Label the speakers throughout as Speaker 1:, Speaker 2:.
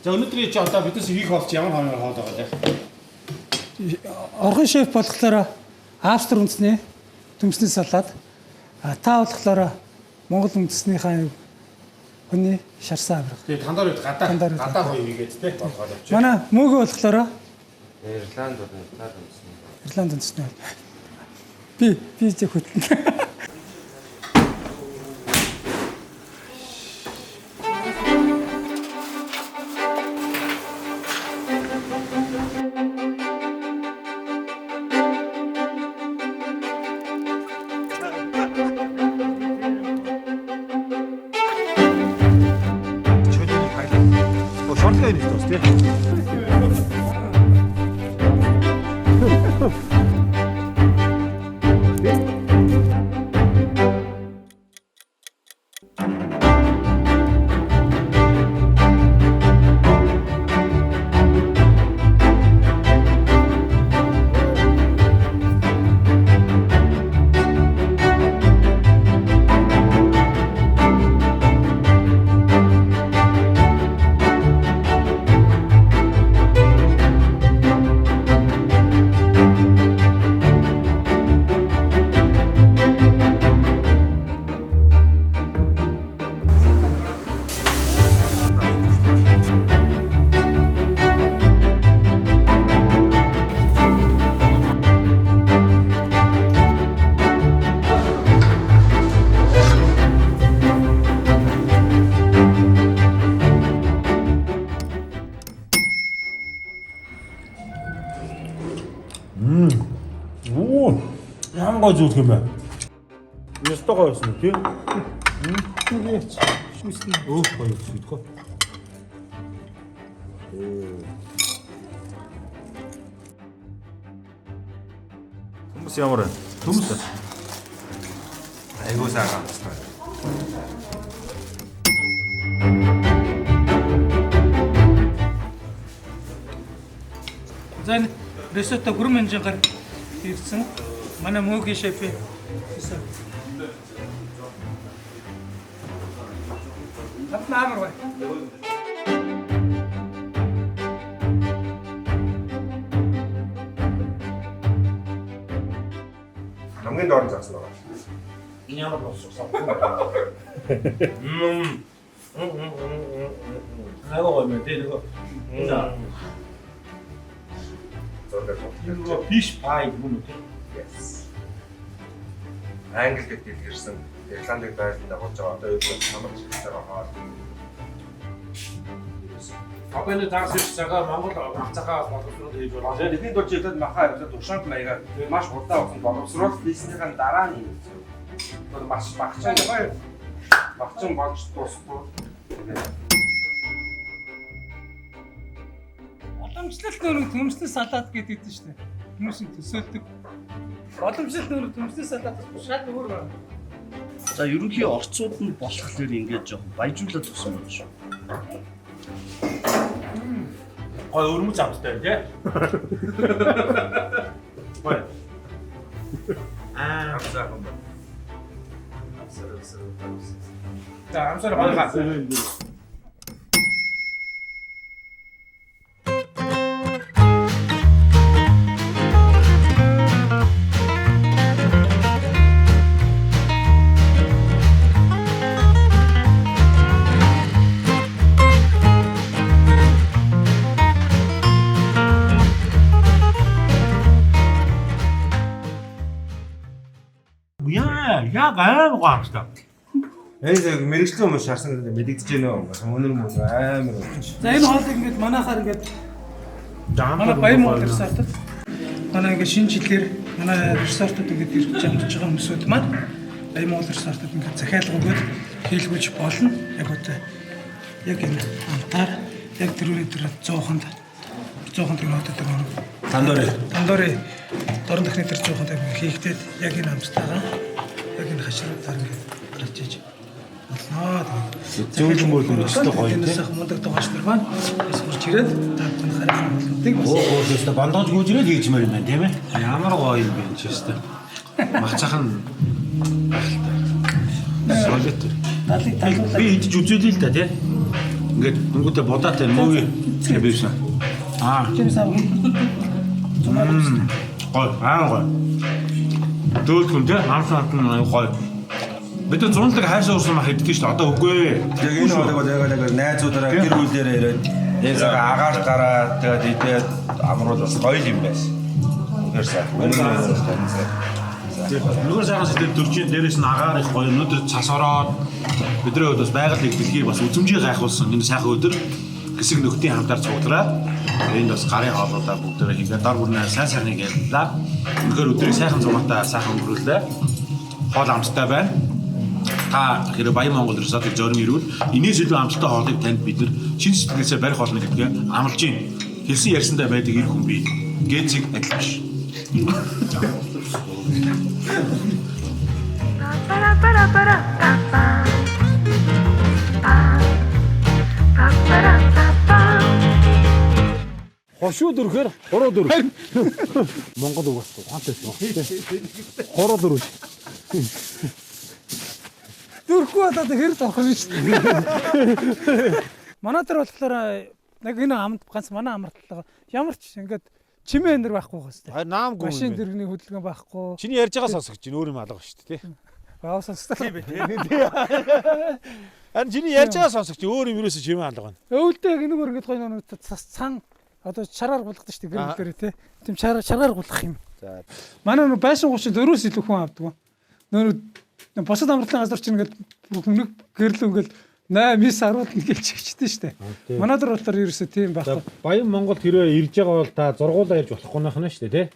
Speaker 1: За өнөөдрийн чи одоо биднес хийх болж ямар хоол байгаа вэ?
Speaker 2: Орхон шеф болохоор Австри үндэсний төмсний салаад, та болохоор Монгол үндэснийхээ хүний шарсан авирга.
Speaker 1: Тэгээ тандар үед гадаа гоё хийгээд те болгоод авчих.
Speaker 2: Манай мөөгөө болохоор
Speaker 3: Ирланд үндэсний.
Speaker 2: Ирланд үндэсний. Би зөв хөтлөн.
Speaker 1: Шортлоо юм шүү дээ. Оо, ямар гой зүйл юм бэ? Ястаа гоё юм тий?
Speaker 2: Үгүй шүүснэ.
Speaker 1: Өөх гоё зүйл гоо. Хүмүүс ямар вэ? Хүмүүс. Айгуу сайхан байна.
Speaker 2: За энэ ресото гүрэн хэмжээгээр ирсэн. Манай мөөгийн шеф. Амар бай.
Speaker 3: Хамгийн доор заасан байгаа.
Speaker 1: Энэ ямар болсон? Айгуу гоё мэ тий нөгөө.
Speaker 3: Зураг
Speaker 1: Fish pie юм уу тий?
Speaker 3: yes. Англи дэд ирсэн. Ирландыг байрлалд дагуулж байгаа. Одоо юу гэж хамарч ирж байгаа хоол.
Speaker 1: Апэнд таарч цагаа Монгол хацаага боловсрол хийж байна.
Speaker 4: Тэгээд эхийн дурж ихэд махаа явуулаад туршаанд маягаар маш хурдан болсон боловсрол хийснийхэн дараа нь тэр маш багцсан гоё багцсан болж дууссан.
Speaker 2: Боломжлолт нөр төмсний салаад гэдэг дээ шүү дээ. Хүмүүсийн төсөөлдөг. Боломжлолт нөр төмсний салаад шал өөр байна.
Speaker 5: За ерөнхий орцууд нь болохоор ингээд жоохон баяжуулаад тусан байна шүү.
Speaker 1: Гой өрмөц амттай тий? Гой.
Speaker 3: Амсаахан байна.
Speaker 1: За амсаар байгаа. Яг аим гоомстой.
Speaker 3: Яг мэрэгчлэн хүмүүс шарсан гэдэг мэдэгдэж байна уу? Өнөр мөн амар байна.
Speaker 2: За энэ хоолыг ингээд манайхаар ингээд манай баян монгол ресортод манай ингээд шинэ жилээр манай ресортод ингээд ирж амжиж байгаа хүмүүсүүд маань баян монгол ресортод ингээд захиалга өгөөд хийлгүүлж болно. Яг одоо яг энэ амтаар яг тэрүүний дээр 100-нд төгрөгөд тандорын дорн дахны дээр 100-нд хийгдээд яг энэ амттайгаа яг энэ хашруудаар ингээд гарч иж болно.
Speaker 1: Зөөлөн мөөлөн өстой гоё тий.
Speaker 2: Энэ сайхан мундаг дагаач нар маань сурч ирээд та бүхэн харах болтыг бас.
Speaker 1: Өстой бандаж гүйжрээд хийж мээр юм байна тийм ээ. Ямар гоё юм бэ ч өстой. Махцахан солид.
Speaker 2: Талыг талуулаад
Speaker 1: Би идэж үзүүлээ л да тий. Ингээд нүгүтэ бодаатай мөгийн бивсэн.
Speaker 2: Чимээс авах.
Speaker 1: Гой гой. Дөөдгөн тэ хамсаат нь гой. Бид зунлаг хайшаа уурсан мах идэх шүү дээ. Одоо үгүй.
Speaker 3: Яг энэ хоолыг бол яг найзуудаараа гэр бүлээрээ ирээд яг сага агаар гараад тэгээд идээд амруул бас гоё юм байсан. Үнээр сайн.
Speaker 1: Нөгөө сайхан сэтгэл төрчин дээрээс нь агаар их гоё. Өнөөдөр цас ороод бидний хувьд бас байгаль дэлхийг бас үзмжийг гайхуулсан энэ сайхан өдөр хэсэг нөхдийн хамтаар цуглараад энд бас гарын хоолуудаа бүгдээрээ хийгээд дор бүрнээ сайн сайхныг ярьлаа. Өнөхөр өдрийг сайхан зугаатай сайхан өнгөрүүлээ. Хоол амттай байна. Та хэрэг Баян Монгол Resort-ыг зорин ирвэл инээс илүү амттай хоолыг танд бид нар шин сэтгэлээсээ барих болно гэдгээ амлаж байна. Хэлсэн ярьсандаа байдаг эр хүн бий. Гээцийг адилхан ш.
Speaker 6: Хошууд өрхөр 3 4. Монгол үг бас ухаантай шүү. 3 4.
Speaker 2: Дөрөхгүй болоод хэрэг авах юм шүү дээ. Манай дээр болохоор яг энэ амд ганц манай амартлага ямар ч ингээд чимээ өндөр байхгүй гоостой.
Speaker 6: Харин наамгүй.
Speaker 2: Машин дэргэний хөдөлгөөн байхгүй.
Speaker 6: Чиний ярьж байгаа сонсогч чинь өөр юм алга шүү дээ, тий.
Speaker 2: Баа сонсдог.
Speaker 6: Харин чиний ярьж байгаа сонсогч өөр юм юусоо чимээ алга байна.
Speaker 2: Өвөлдөө гинэгээр ингээд гоё нэг цан одоо чараар гулгадаг шүү дээ гэр бүлэрээ тий. Тийм чараар гулгах юм.
Speaker 6: За.
Speaker 2: Манай нөө байшин гучин 4-өөс илүү хүн авдаг. Нөө босод амралтын газар чинь ингээд нэг гэрлөө ингээд 8 9 10-д ингээд чигчтэй шүү дээ. Манай дөр болохоор ерөөсөө тийм байхгүй.
Speaker 6: Баян Монгол хэрвээ ирж байгаа бол та зургуулаа ярьж болохгүй нахна шүү дээ, тий.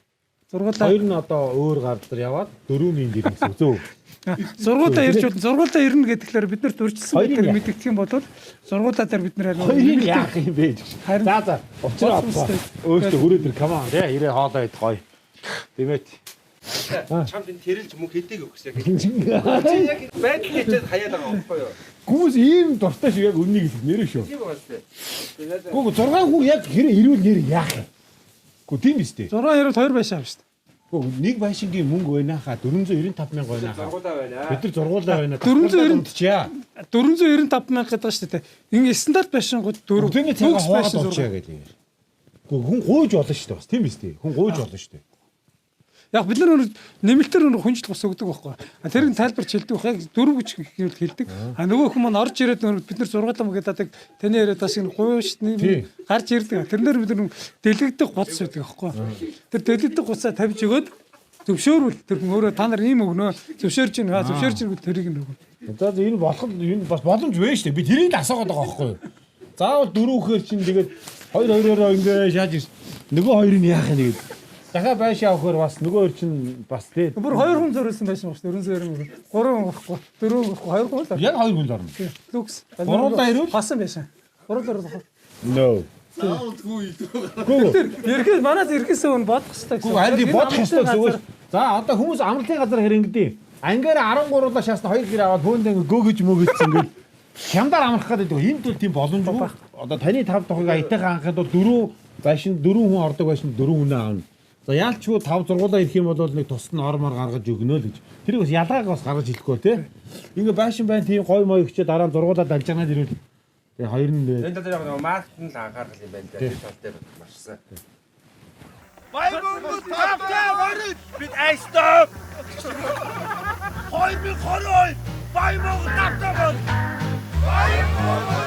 Speaker 2: Зургуулаа
Speaker 6: Хоёр нь одоо өөр гардар яваад дөрөвний энд ирэх гэсэн зөө.
Speaker 2: зургуулаа ирж бол зургуулаа ирнэ гэдгээр бид нар дуржсан гэдгээр мэдэгдэх юм бол зургуулаа дээр бид нар
Speaker 6: Хоёрыг яах юм бэ?
Speaker 2: Харин
Speaker 6: За за. Учраа өөртөө хүрээдэр камаа тий. Ирээ хоолоо ид гоё. Тэмэт.
Speaker 4: Чамд энэ тэрэлж мөн хэдэг өгс яг. Чи яг байдал хийчээд хаяад байгаа байхгүй юу?
Speaker 6: Хүмүүс ийм дуртай шиг яг үннийг хэлэх нэрээ шүү.
Speaker 4: Тийм байна тест.
Speaker 6: Гүг 6 хүн яг хэрэг ирүүл нэр яах юм? Гүг тийм биз дээ.
Speaker 2: 6 хэрэг 2 байшаа авсан шүү дээ.
Speaker 6: Гүг нэг байшингийн мөнгө байнахаа 495,000 байнахаа.
Speaker 4: Зургуулаа байна.
Speaker 6: Бид нар зургуулаа байна.
Speaker 2: 495 мянга гэдэг шүү дээ. Энэ стандарт байшингууд 4
Speaker 6: Тэний цагаа хаваад болчихъя гэдэг. Гүг хүн гуйж болно шүү дээ бас тийм биз дээ. Хүн гуйж болно шүү дээ.
Speaker 2: Яг бид нар нэмэлтээр хүнжил бус өгдөг байхгүй. Тэрийг тайлбарч хэлдэг байх. Яг 4 гэж хэлдэг. Нөгөө хүмүүс орж ирээд бид нар зургаалаа мөгөөдөг таны яриад бас энэ гуйш гарч ирдэг. Тэрнэр бид нар дэлгэгдэх гуц байдаг байхгүй. Тэр дэлгэгдэх гуцаа тавьж өгөөд зөвшөөрвөл тэр өөрөө та нар ийм өгнөө зөвшөөрж гин зөвшөөрж ирвэл тэрийг нь өгнө.
Speaker 6: За энэ болох энэ бас боломж вэ шүү дээ. Би тэрийг асуугаад байгаа байхгүй юу? Заавал 4 гэхээр чинь тэгээд 2-2-ороо ингэ шааж ирсэн. Нөгөө хоёрыг яах юм тэгээд дахиад байшаа авахаар бас нөгөө хоёр чинь бас тий.
Speaker 2: Бүр 2 хүн зориулсан байсан шүү дээ. 4 байхгүй. 4 байхгүй. 2 хүн л.
Speaker 6: Яг 2 хүн л орно.
Speaker 2: Люкс.
Speaker 6: Гуруулаа ирвэл
Speaker 2: хасан байсан. Гуруулаа ирвэл.
Speaker 6: No.
Speaker 2: Тэр ерхээс манаас ерхээсээ өн бодох хэрэгтэй.
Speaker 6: Гүү харин бодох ёстой зүгээр. За одоо хүмүүс амралтын газар хэрэг ингэдэв. Ангаараа 13-аас шаасна 2 гэр аваад хөөндөө ингэ гөөгөж мөгөөцсөн ингээд хямдаар амрах гэдэг. Энд бол тийм боломжгүй. Одоо таны 5 тухайг аятайхан анхад бол 4 байшин 4 хүн ордог байшин 4 хүн аавна. За яалчгүй 5 зургуулаа ирэх юм бол нэг тусад нь ормоор гаргаж өгнө л гэж. Тэрийг бас ялгааг бас гаргаж хэлэхгүй тий. Ингээ байшин байна тийм гой мой өгчөө дараа нь зургуулаа далжганаад ирвэл тэгээ хоёр нь
Speaker 3: Энэ тал дээр яг маркет нь л анхаарал юм байна да. Тэр тал дээр маш сайн.
Speaker 5: Баян Монгол тавтай орид бид айстав. 2020 Баян Монгол тавтай. Баян Монгол